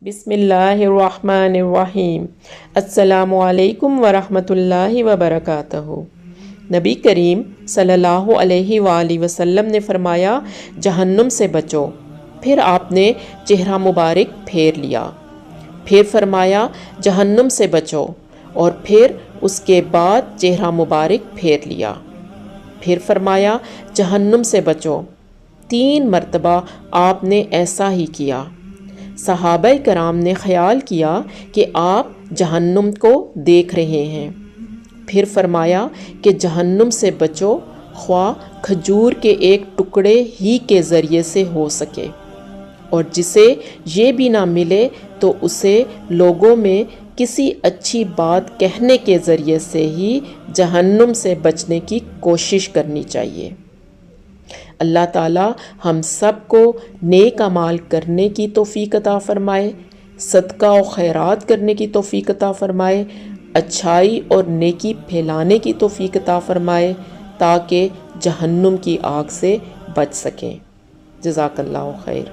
بسم اللہ الرحمن الرحیم۔ السلام علیکم ورحمۃ اللہ وبرکاتہ۔ نبی کریم صلی اللہ علیہ وآلہ وسلم نے فرمایا، جہنم سے بچو۔ پھر آپ نے چہرہ مبارک پھیر لیا، پھر فرمایا جہنم سے بچو، اور پھر اس کے بعد چہرہ مبارک پھیر لیا، پھر فرمایا جہنم سے بچو۔ 3 مرتبہ آپ نے ایسا ہی کیا۔ صحابہ کرام نے خیال کیا کہ آپ جہنم کو دیکھ رہے ہیں، پھر فرمایا کہ جہنم سے بچو، خواہ کھجور کے ایک ٹکڑے ہی کے ذریعے سے ہو سکے، اور جسے یہ بھی نہ ملے تو اسے لوگوں میں کسی اچھی بات کہنے کے ذریعے سے ہی جہنم سے بچنے کی کوشش کرنی چاہیے۔ اللہ تعالی ہم سب کو نیک اعمال کرنے کی توفیق عطا فرمائے، صدقہ و خیرات کرنے کی توفیق عطا فرمائے، اچھائی اور نیکی پھیلانے کی توفیق عطا فرمائے، تاکہ جہنم کی آگ سے بچ سکیں۔ جزاک اللہ خیر۔